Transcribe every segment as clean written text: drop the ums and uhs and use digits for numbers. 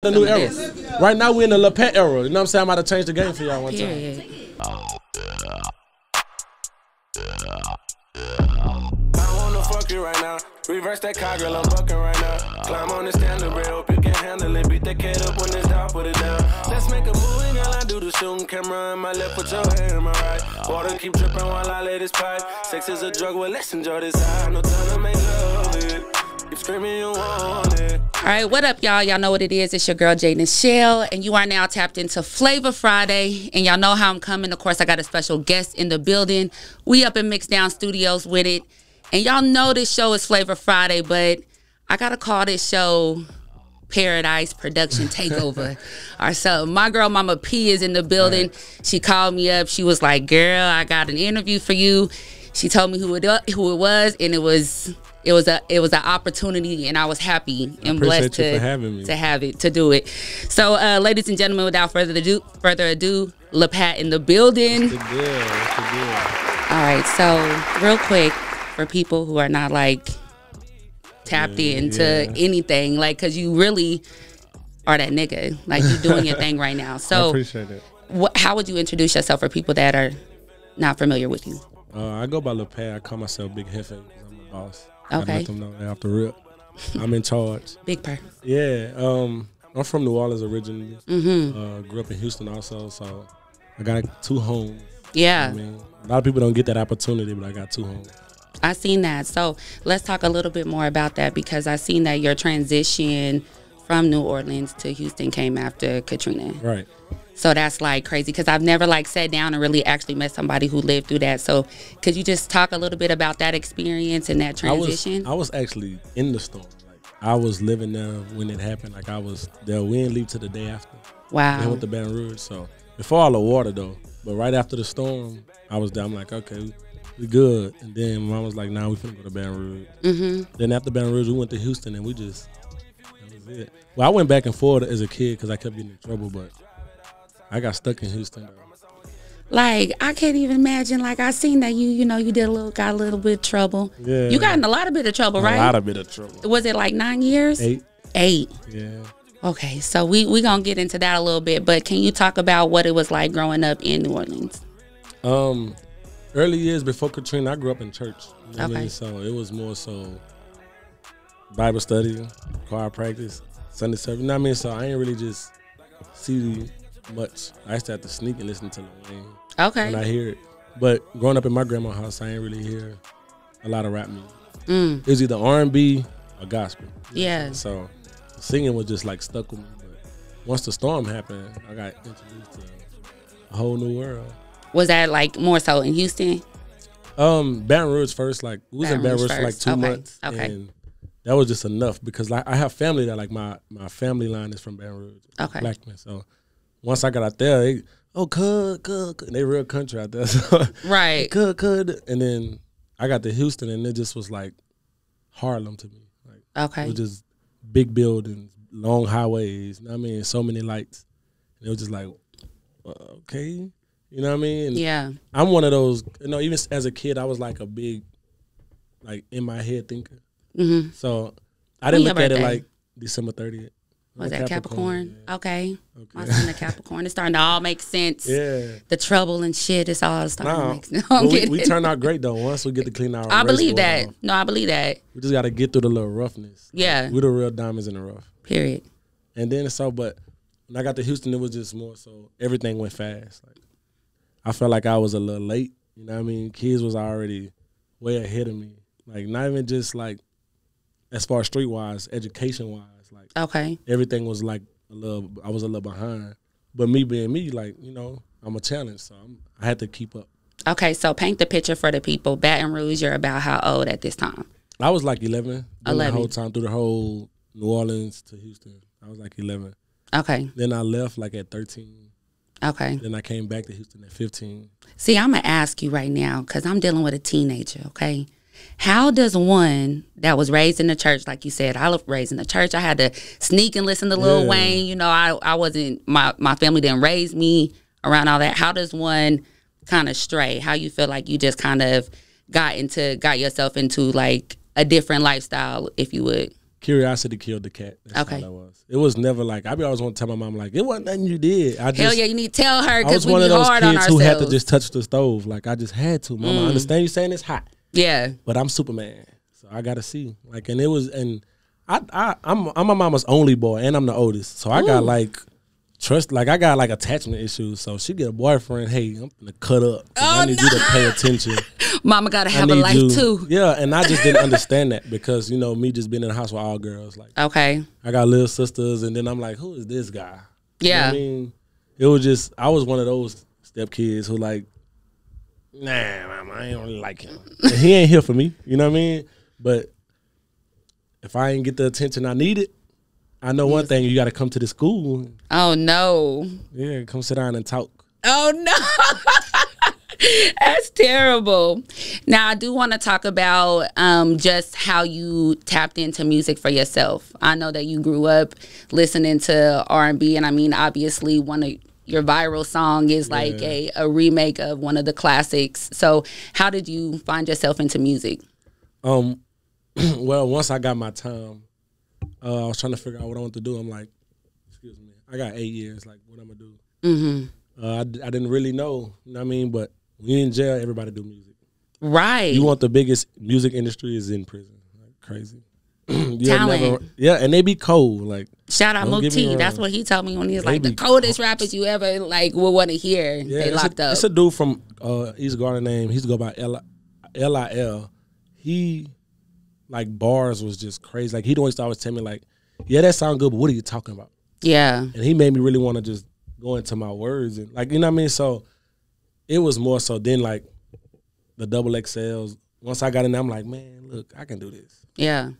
The new era. Right now we in the Le Pet era. You know what I'm saying? I'm about to change the game for y'all one time. I wanna fuck you right now. Reverse that car, girl, I'm bucking right now. Climb on the standard rail, hope you can handle it. Beat that cat up when it's down, put it down. Let's make a movie, girl, I do the shooting. Camera in my left, put your hand in my right. Water keep dripping while I lay this pipe. Sex is a drug, well, let's enjoy this high. No time to make love it. Keep screaming, you want it. All right, what up, y'all? Y'all know what it is. It's your girl, J.Nichelle, and you are now tapped into Flavor Friday, and y'all know how I'm coming. Of course, I got a special guest in the building. We up in Mixdown Studios with it, and y'all know this show is Flavor Friday, but I got to call this show Paradise Production Takeover or something. My girl, Mama P, is in the building. She called me up. She was like, girl, I got an interview for you. She told me who it was, and it was an opportunity, and I was happy and blessed to do it. So, ladies and gentlemen, without further ado, Le Pat in the building. What's the deal? All right, so real quick for people who are not like tapped into anything, like, cause you really are that nigga, like you doing your thing right now. So, I appreciate it. How would you introduce yourself for people that are not familiar with you? I go by Le Pat. I call myself Big Hefe. I'm the boss. Okay. I let them know they off the rip. I'm in charge. Big per. Yeah. I'm from New Orleans originally. Mm-hmm. Grew up in Houston also, so I got 2 homes. Yeah. I mean, a lot of people don't get that opportunity, but I got 2 homes. I seen that. So let's talk a little bit more about that, because I seen that your transition from New Orleans to Houston came after Katrina. Right. So that's like crazy, because I've never like sat down and really actually met somebody who lived through that. So could you just talk a little bit about that experience and that transition? I was actually in the storm. Like, I was living there when it happened. Like, I was there. We didn't leave till the day after. Wow. I went to Baton Rouge. So before all the water though, but right after the storm, I was there. I'm like, okay, we good. And then Mom was like, nah, we finna go to Baton Rouge. Mm-hmm. Then after Baton Rouge, we went to Houston, and that was it. Well, I went back and forth as a kid because I kept getting in trouble, but I got stuck in Houston. Like, I can't even imagine. Like, I seen that you got a little bit of trouble. Yeah. You got in a lot of bit of trouble, right? A lot of bit of trouble. Was it like 9 years? 8. 8. Yeah. Okay, so we gonna get into that a little bit, but can you talk about what it was like growing up in New Orleans? Early years before Katrina, I grew up in church. You know what I Okay. mean? So it was more so Bible study, choir practice, Sunday service. You know what I mean? So I ain't really just see much. I used to have to sneak and listen to Lil Wayne Okay. when I hear it. But growing up in my grandma's house, I ain't really hear a lot of rap music. Mm. It was either R&B or gospel. Yeah. So singing was just like stuck with me. But once the storm happened, I got introduced to a whole new world. Was that like more so in Houston? Baton Rouge first. Like, we was in Baton Rouge for like 2 months. Okay. And that was just enough, because like I have family that, like, my family line is from Baton Rouge. Okay. Blackman. So once I got out there, they, cud. They real country out there. So Right. Cud. And then I got to Houston, and it just was like Harlem to me. Like, Okay. it was just big buildings, long highways. You know what I mean? So many lights. And it was just like, okay. You know what I mean? And Yeah. I'm one of those, even as a kid, I was like a big, like, in my head thinker. Mm-hmm. So I didn't When look your at it birthday? like December 30th. Was that Capricorn? Yeah. Okay. Okay. My son, a Capricorn. It's starting to all make sense. Yeah. The trouble and shit, it's all starting to make sense. No, But I'm kidding. we turned out great though. Once we get to clean our I race believe board that. off. No, I believe that. We just got to get through the little roughness. Yeah. We're the real diamonds in the rough. Period. And then but when I got to Houston, it was just more so everything went fast. Like, I felt like I was a little late. You know what I mean? Kids was already way ahead of me. Like, not even just like as far as streetwise, education-wise. Like, Okay. everything was like I was a little behind. But me being me, like, I'm a challenge, so I had to keep up. Okay, so paint the picture for the people. Baton Rouge, you're about how old at this time? I was like 11. 11. The whole time, through the whole New Orleans to Houston. I was like 11. Okay. Then I left like at 13. Okay. Then I came back to Houston at 15. See, I'm going to ask you right now, because I'm dealing with a teenager, okay? How does one that was raised in the church, like you said, I was raised in the church. I had to sneak and listen to Lil Wayne. I wasn't, my family didn't raise me around all that. How does one kind of stray? How you feel like you just kind of got yourself into like a different lifestyle, if you would? curiosity killed the cat. That's all that was. It was never like, I always want to tell my mom, like, it wasn't nothing you did. Hell yeah, you need to tell her, I was because we one be of those hard on kids ourselves. who had to just touch the stove. Like, I just had to. Mama, I understand you saying it's hot. Yeah. But I'm Superman. So I got to see. Like, and it was, and I'm my mama's only boy, and I'm the oldest. So I got, like, trust, like, I got, like, attachment issues. So she get a boyfriend, hey, I'm going to cut up. I need you to pay attention. Mama got to have a life, too. Yeah, and I just didn't understand that because, you know, me just being in the house with all girls. Like, okay. I got little sisters, and then I'm like, who is this guy? Yeah. You know what I mean? It was just, I was one of those stepkids who like, nah, mama, I ain't really like him. And he ain't here for me, you know what I mean? But if I ain't get the attention I needed, I know one thing, you got to come to the school. Oh, no. Yeah, come sit down and talk. Oh, no. That's terrible. Now, I do want to talk about just how you tapped into music for yourself. I know that you grew up listening to R&B, and I mean, obviously, one of your viral song is like a remake of one of the classics. So how did you find yourself into music? Well, once I got my time, I was trying to figure out what I want to do. I'm like, excuse me, I got 8 years, like, what I'm going to do? Mm-hmm. I didn't really know, you know what I mean? But when you're in jail, everybody do music. Right. You want the biggest music industry is in prison. Like, crazy. Talent. And they be cold. Like, shout out Mook T. That's what he told me when he was like, the coldest rappers you ever like will want to hear. Yeah, they locked up. It's a dude from East Garden name. He's go by L.I.L. He, like, bars was just crazy. Like, he'd always tell me, like, yeah, that sound good, but what are you talking about? Yeah. And he made me really want to just go into my words. And, like, you know what I mean? So it was more so then, like, the double XLs. Once I got in there, I'm like, man, look, I can do this. Yeah.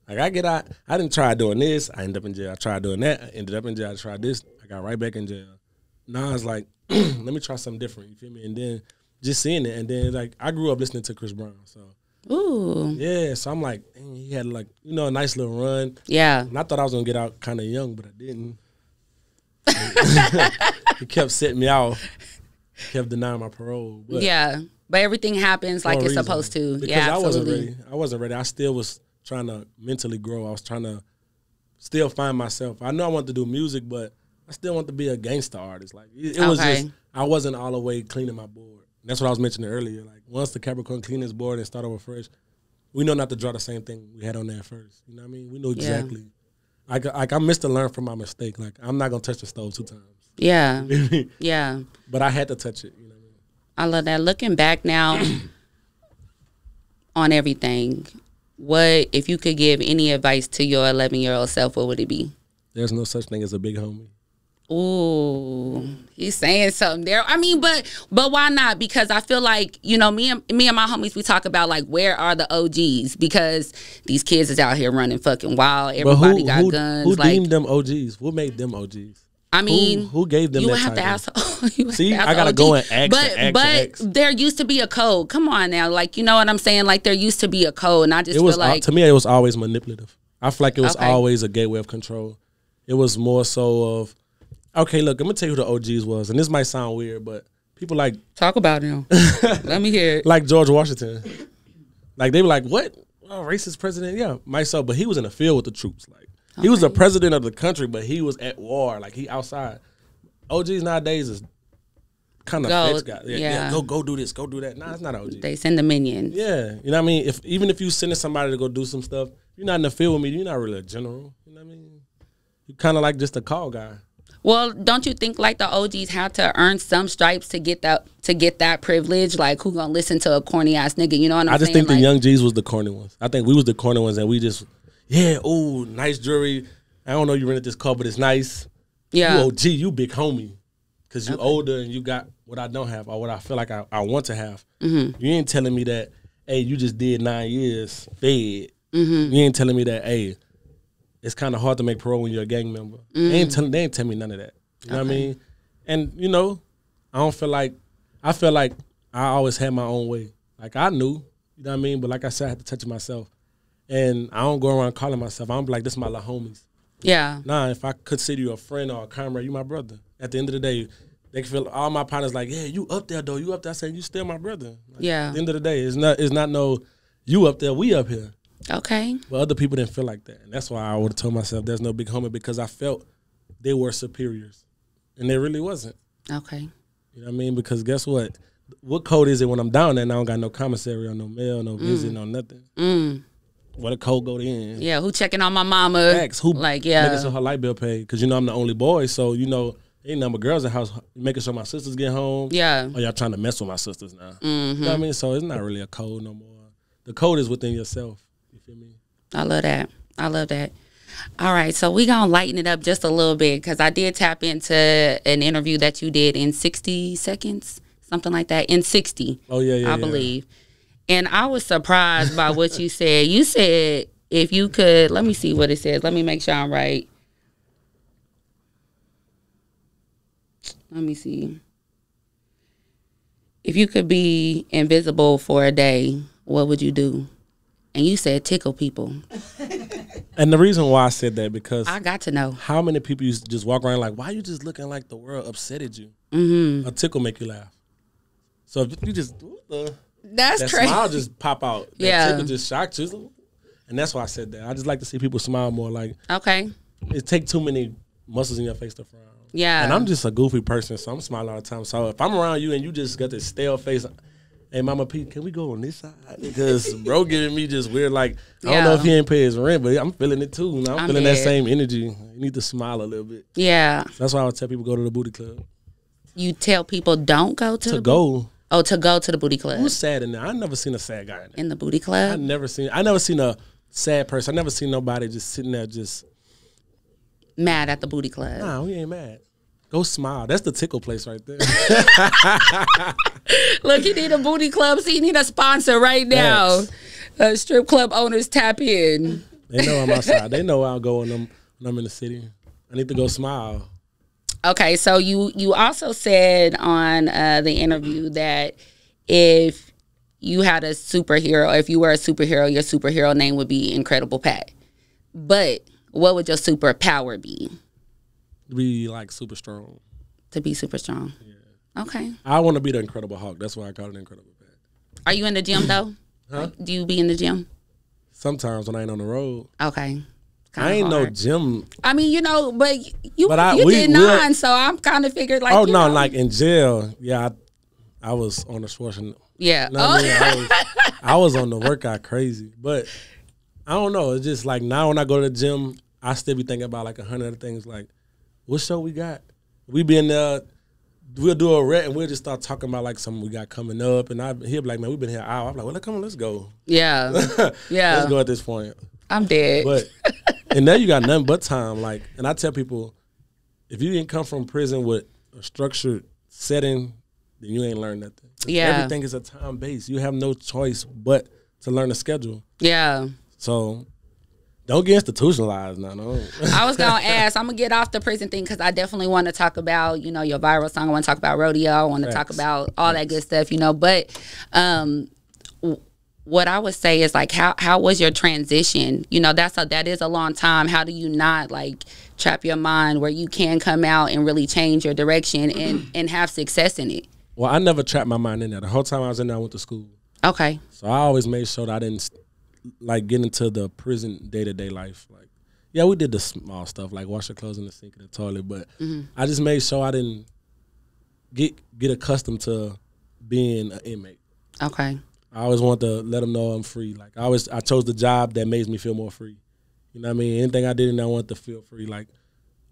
Like, I get out. I didn't try doing this. I ended up in jail. I tried doing that. I ended up in jail. I tried this. I got right back in jail. Now it's like, let me try something different. You feel me? And then just seeing it. And then, like, I grew up listening to Chris Brown. So, ooh. yeah. So I'm like, dang, he had, like, you know, a nice little run. Yeah. And I thought I was going to get out kind of young, but I didn't. He kept setting me off. Kept denying my parole. But yeah. But everything happens like it's supposed to. Because yeah, absolutely. I wasn't ready. I still was trying to mentally grow. I was trying to still find myself. I know I wanted to do music, but I still want to be a gangster artist. Like, it was just, I wasn't all the way cleaning my board. That's what I was mentioning earlier. Like, once the Capricorn clean his board and start over fresh, we know not to draw the same thing we had on there first. You know what I mean? We know exactly. Like I missed to learn from my mistake. Like, I'm not going to touch the stove 2 times. Yeah. Yeah. But I had to touch it. You know what I mean? I love that. Looking back now on everything, what, if you could give any advice to your 11-year-old self, what would it be? There's no such thing as a big homie. Ooh, he's saying something there. I mean, but why not? Because I feel like, you know, me and my homies, we talk about, like, where are the OGs? Because these kids is out here running fucking wild. Everybody got guns. Who deemed them OGs? Who made them OGs? I mean, who gave them? You that would have to ask. See, I gotta go and ask. But there used to be a code. Come on now, like, you know what I'm saying? Like, there used to be a code, and I just feel like, to me, it was always manipulative. I feel like it was always a gateway of control. It was more so of, okay, look, I'm gonna tell you who the OGs was, and this might sound weird, but people like talk about him. Let me hear it. Like George Washington. Like, they were like, what? Oh, racist president? Yeah, myself. But he was in the field with the troops. Like, he was the president of the country, but he was at war. Like, he outside. OGs nowadays is kind of fetch guys. Yeah. Go do this, go do that. Nah, it's not OG. They send the minions. Yeah, you know what I mean? Even if you sending somebody to go do some stuff, you're not in the field with me, you're not really a general. You know what I mean? You kind of like just a call guy. Well, don't you think, like, the OGs have to earn some stripes to get that privilege? Like, who gonna listen to a corny ass nigga? You know what I'm saying? I just think the young G's was the corny ones. I think we was the corny ones, and we just, ooh, nice jewelry. I don't know you rented this car, but it's nice. Yeah. You OG, you big homie. Because you older and you got what I don't have or what I feel like I want to have. Mm-hmm. You ain't telling me that, hey, you just did 9 years fed. Mm-hmm. You ain't telling me that, hey, it's kind of hard to make parole when you're a gang member. Mm-hmm. They ain't tell me none of that. You know what I mean? And, you know, I feel like I always had my own way. Like, I knew, you know what I mean? But like I said, I had to touch myself. And I don't go around calling myself. I'm like, this is my little homies. Yeah. Nah, if I consider you a friend or a comrade, you my brother. At the end of the day, they can feel all my partners like, yeah, you up there though. You up there saying you still my brother. Like, yeah. At the end of the day, it's not no you up there, we up here. Okay. But other people didn't feel like that. And that's why I would have told myself there's no big homie, because I felt they were superiors. And they really wasn't. Okay. You know what I mean? Because guess what? What code is it when I'm down there and I don't got no commissary or no mail, no visit, no nothing? What a code go in? Yeah, who checking on my mama? Facts. Who making sure her light bill paid? Because, I'm the only boy, so, ain't number of girls in the house making sure my sisters get home. Yeah. Or y'all trying to mess with my sisters now. You know what I mean? So it's not really a code no more. The code is within yourself. You feel me? I love that. All right, so we gonna lighten it up just a little bit, because I did tap into an interview that you did in 60 seconds, something like that, in 60. Oh, yeah. I believe. And I was surprised by what you said. You said if you could, let me see what it says. Let me make sure I'm right. Let me see. If you could be invisible for a day, what would you do? And you said tickle people. And the reason why I said that, because I got to know. How many people used to just walk around like, why you just looking like the world upsetted you? Mm-hmm. A tickle make you laugh. So if you just, that's that crazy. smile just pop out. Yeah. That tickle just shocked you. And that's why I said that. I just like to see people smile more. Like, okay. It take too many muscles in your face to frown. Yeah. And I'm just a goofy person, so I'm smiling all the time. So if I'm around you and you just got this stale face, hey, Mama P, can we go on this side? Because bro giving me just weird, like, I don't know if he ain't pay his rent, but I'm feeling it too. I'm feeling that same energy. You need to smile a little bit. Yeah. So that's why I would tell people go to the booty club. You tell people don't go to the go. Oh, to go to the booty club. Who's sad in there? I never seen a sad guy in there. In the booty club? I never seen a sad person. I never seen nobody just sitting there just mad at the booty club. Nah, we ain't mad. Go smile. That's the tickle place right there. Look, you need a booty club, so you need a sponsor right now. Strip club owners, tap in. They know I'm outside. They know I'll go when I'm in the city. I need to go smile. Okay, so you also said on the interview that if you had a superhero, if you were a superhero, your superhero name would be Incredible Pat. But what would your superpower be? Be like super strong. To be super strong. Yeah. Okay. I want to be the Incredible Hulk. That's why I call it Incredible Pat. Are you in the gym though? Huh? Like, do you be in the gym? Sometimes when I ain't on the road. Okay. I ain't hard. No gym. I mean, but you did 9, so I'm kind of figured like. Oh no, like in jail, yeah, I was on the Schwarzenegger. Yeah. You know what I mean? I was on the workout crazy, but I don't know. It's just like now when I go to the gym, I still be thinking about like 100 other things. Like, what show we got? We be in there. We'll do a rep and we'll just start talking about like something we got coming up, and he'll be like, "Man, we've been here an hour." I'm like, "Well, come on, let's go." Yeah. Yeah. Let's go at this point. I'm dead. But and now you got nothing but time. Like, and I tell people, if you didn't come from prison with a structured setting, then you ain't learned nothing. Yeah. Everything is a time base. You have no choice but to learn a schedule. Yeah. So don't get institutionalized now. No. I was gonna ask. I'm gonna get off the prison thing because I definitely want to talk about your viral song. I want to talk about rodeo. I want to talk about all that good stuff. But what I would say is like, how was your transition? That is a long time. How do you not like trap your mind where you can come out and really change your direction and have success in it? Well, I never trapped my mind in there. The whole time I was in there, I went to school. Okay. So I always made sure that I didn't like get into the prison day-to-day life. Like, yeah, we did the small stuff like wash your clothes in the sink in the toilet, but I just made sure I didn't get accustomed to being an inmate. Okay. I always want to let them know I'm free. Like I chose the job that makes me feel more free. You know what I mean? Anything I did and I want to feel free. Like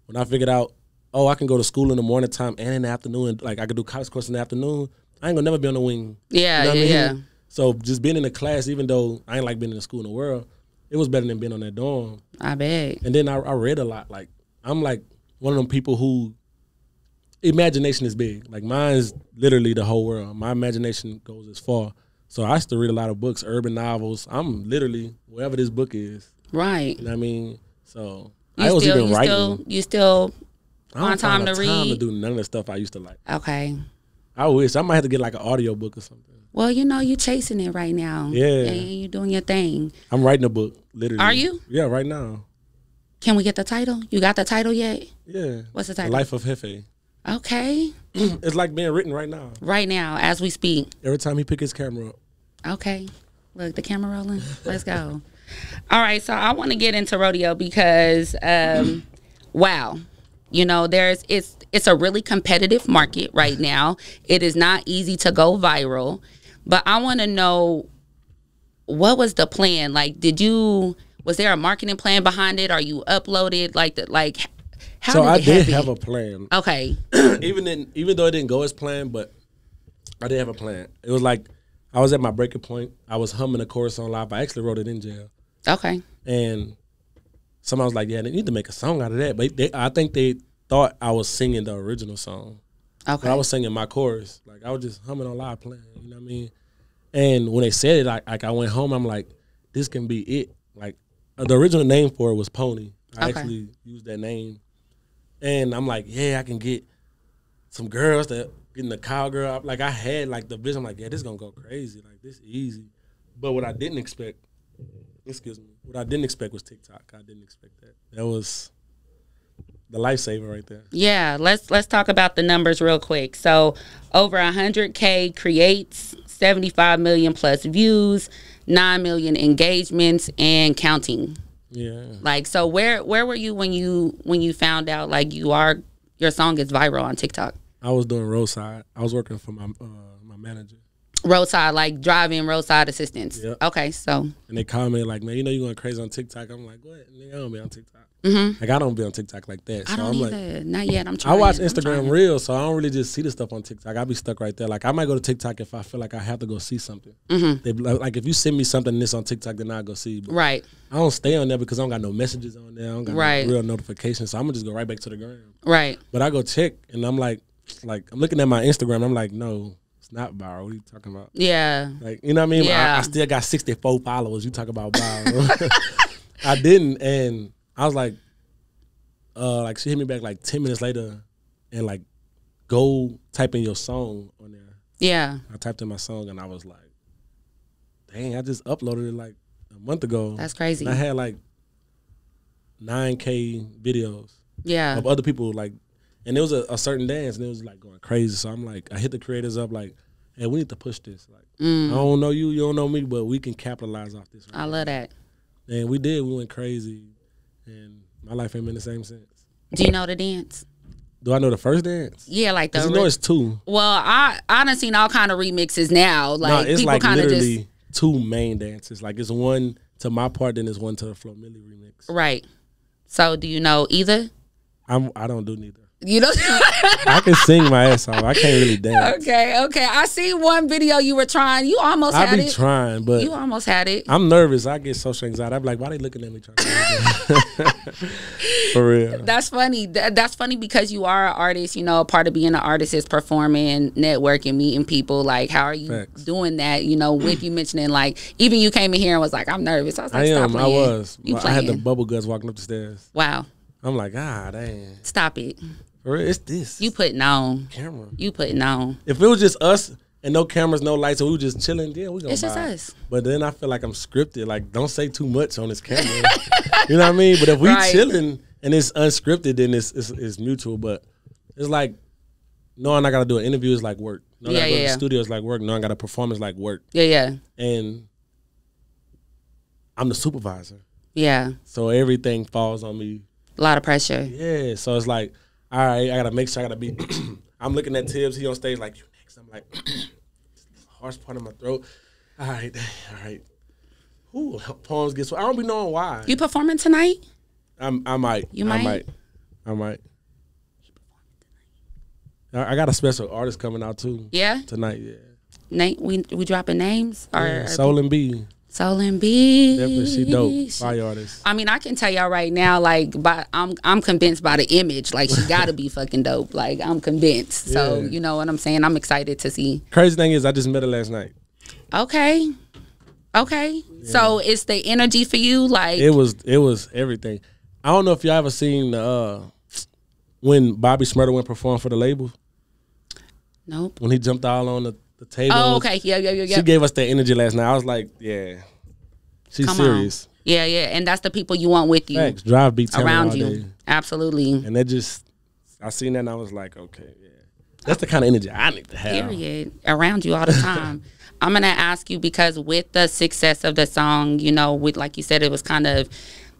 when I figured out, I can go to school in the morning time and in the afternoon. Like I could do college course in the afternoon. I ain't gonna never be on the wing. Yeah, you know what I mean? Yeah. So just being in the class, even though I ain't like being in the school in the world, it was better than being on that dorm. I bet. And then I read a lot. Like I'm like one of them people who imagination is big. Like mine's literally the whole world. My imagination goes as far. So I used to read a lot of books, urban novels. I'm literally wherever this book is. Right. You know what I mean? So I was even writing. You still I don't on time to have read? time to do none of the stuff I used to like. Okay. I wish. I might have to get like an audio book or something. Well, you chasing it right now. Yeah. And you doing your thing. I'm writing a book, literally. Are you? Yeah, right now. Can we get the title? You got the title yet? Yeah. What's the title? The Life of Jefe. Okay. It's like being written right now. Right now, as we speak. Every time he pick his camera up. Okay. Look, the camera rolling. Let's go. All right, so I want to get into rodeo because, wow, you know, it's a really competitive market right now. It is not easy to go viral, but I want to know, what was the plan? Like, was there a marketing plan behind it? Or you uploaded how So did I it did happen? have a plan. Okay. Even though it didn't go as planned, but I did have a plan. It was like I was at my breaking point. I was humming a chorus on live. I actually wrote it in jail. Okay. And somebody was like, "Yeah, they need to make a song out of that." But I think they thought I was singing the original song. Okay. But I was singing my chorus. Like I was just humming on live playing. You know what I mean? And when they said it, like I went home. I'm like, this can be it. Like the original name for it was Pony. I actually used that name. And I'm like, yeah, I can get some girls that getting the cowgirl. Like I had like the vision. I'm like, yeah, this is gonna go crazy. Like this is easy. But what I didn't expect, what I didn't expect was TikTok. I didn't expect that. That was the lifesaver right there. Yeah, let's talk about the numbers real quick. So over 100K creates, 75 million plus views, 9 million engagements, and counting. Yeah. Like, so where were you when you found out like your song is viral on TikTok? I was doing roadside. I was working for my manager. Roadside, like driving roadside assistance. Yep. Okay, so. And they called me like, man, you know you going crazy on TikTok. I'm like, what? Nigga, I don't be on TikTok. Mm-hmm. Like I don't be on TikTok like that. So I don't I'm either. like, not yet. I'm trying. I watch Instagram Reels, so I don't really just see the stuff on TikTok. I be stuck right there. Like I might go to TikTok if I feel like I have to go see something. Mm-hmm. They like if you send me something and it's on TikTok, then I'll go see. But right. I don't stay on there because I don't got no messages on there. I don't got right. no real notifications. So I'm gonna just go right back to the gram. Right. But I go check and I'm like I'm looking at my Instagram. I'm like, no, it's not viral. What are you talking about? Yeah. Like you know what I mean? Yeah. I still got 64 followers. You talk about viral. I didn't, and I was like she hit me back like 10 minutes later and like go type in your song on there. Yeah. I typed in my song and I was like, dang, I just uploaded it like a month ago. That's crazy. And I had like 9K videos. Yeah. Of other people like, and it was a certain dance and it was like going crazy. So I'm like, I hit the creators up like, hey, we need to push this. Like, I don't know you, you don't know me, but we can capitalize off this. Right I love that. And we did. We went crazy and my life ain't been the same since. Do you know the dance? Do I know the first dance? Yeah, like the. You know it's two. Well, I done seen all kind of remixes now. Like no, it's people like kind of literally just two main dances. Like it's one to my part, then there's one to the Flo Milli remix. right. So do you know either? I don't do neither. You know. I can sing my ass off. I can't really dance. Okay. I see one video you were trying. You almost had it. I be trying, but You almost had it. I'm nervous. I get social anxiety. I be like, why they looking at me trying to For real. That's funny. That's funny because you are an artist. You know, a part of being an artist is performing, networking, meeting people. Like, how are you Facts. doing that? You know, with you mentioning like, even you came in here and was like, I'm nervous. I was like, stop I playing. was. You I had the playing. bubble guts walking up the stairs. Wow. I'm like, dang. Stop it. For real, it's this. You putting on. Camera. You putting on. If it was just us and no cameras, no lights, and we were just chilling, yeah, we gonna It's just vibe. us. But then I feel like I'm scripted. Like, don't say too much on this camera. You know what I mean? But if we Right. chilling and it's unscripted, then it's mutual. But it's like knowing I gotta do an interview is like work. Knowing I gotta go to the studio is like work. Knowing I gotta perform is like work. Yeah. And I'm the supervisor, Yeah. so everything falls on me. A lot of pressure. Yeah, so it's like, all right, I gotta make sure I gotta be. I'm looking at Tibbs. He on stage like, you next. I'm like, harsh part of my throat. All right. Ooh, poems get so. I don't be knowing why. You performing tonight? I might. You might? I might. I got a special artist coming out too. Yeah. Tonight, yeah. Nate, we dropping names? Yeah, Soul and B. Soul and B. Definitely, she dope. Fire artist. I mean, I can tell y'all right now, like, I'm convinced by the image. Like, she gotta be fucking dope. Like, I'm convinced. So, Yeah. you know what I'm saying? I'm excited to see. Crazy thing is, I just met her last night. Okay. Yeah. So it's the energy for you, like It was everything. I don't know if y'all ever seen when Bobby Shmurda went perform for the label. Nope. When he jumped all on the table. Oh, okay. Yeah. She gave us that energy last night. I was like, yeah, she's Come serious. on. Yeah. And that's the people you want with you. Facts. Drive beat around all you. day. Absolutely. And that just, I seen that and I was like, okay, yeah. That's the kind of energy I need to have. Period. Around you all the time. I'm going to ask you, because with the success of the song, you know, with, like you said, it was kind of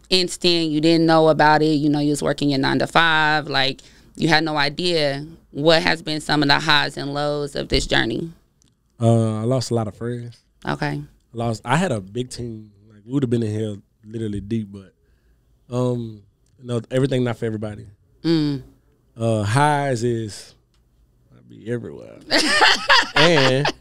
instant. You didn't know about it. You know, you was working your 9 to 5. Like, you had no idea. What has been some of the highs and lows of this journey? I lost a lot of friends. Okay. I had a big team. Like, we would have been in here literally deep, but you know, everything not for everybody. Highs is I be everywhere. And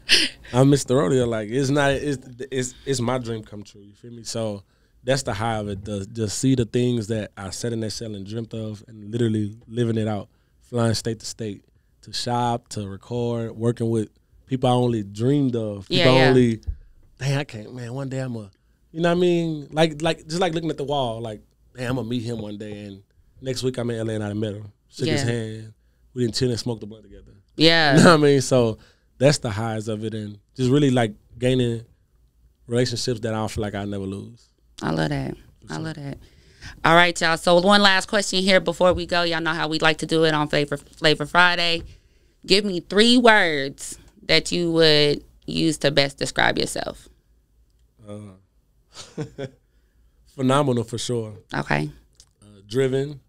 I miss the rodeo. Like, it's my dream come true. You feel me? So that's the high of it. Just see the things that I sat in that cell and dreamt of, and literally living it out, flying state to state, to shop, to record, working with people I only dreamed of. People I only, dang, I can't, man, one day I'm a, you know what I mean? Like just like looking at the wall, like, damn, I'm going to meet him one day, and next week I'm in LA and I met him. Shook his hand. We didn't chill and smoke the blunt together. Yeah. You know what I mean? So that's the highs of it, and just really like gaining relationships that I don't feel like I'll never lose. I love that. I love that. All right, y'all. So one last question here before we go. Y'all know how we like to do it on Flavor Friday. Give me 3 words that you would use to best describe yourself. Phenomenal for sure. Okay. Driven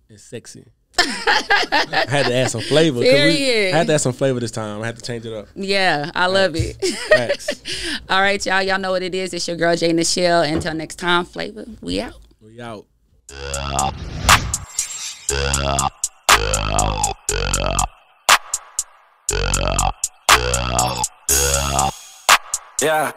and sexy. I had to add some flavor. Period. I had to add some flavor this time. I had to change it up. Yeah, I love it. Facts. All right, y'all. Y'all know what it is. It's your girl, J.Nichelle. Until next time, Flavor, we out. We out. Yeah.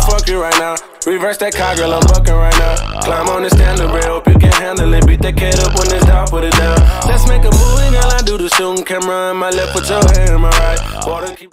Fuck you right now. Reverse that car, girl, I'm bucking right now. Climb on the standard rail, hope you can handle it. Beat that kid up when it's down, put it down. Let's make a movie, girl, I do the shooting camera in my left, put your hand in my right. Water keep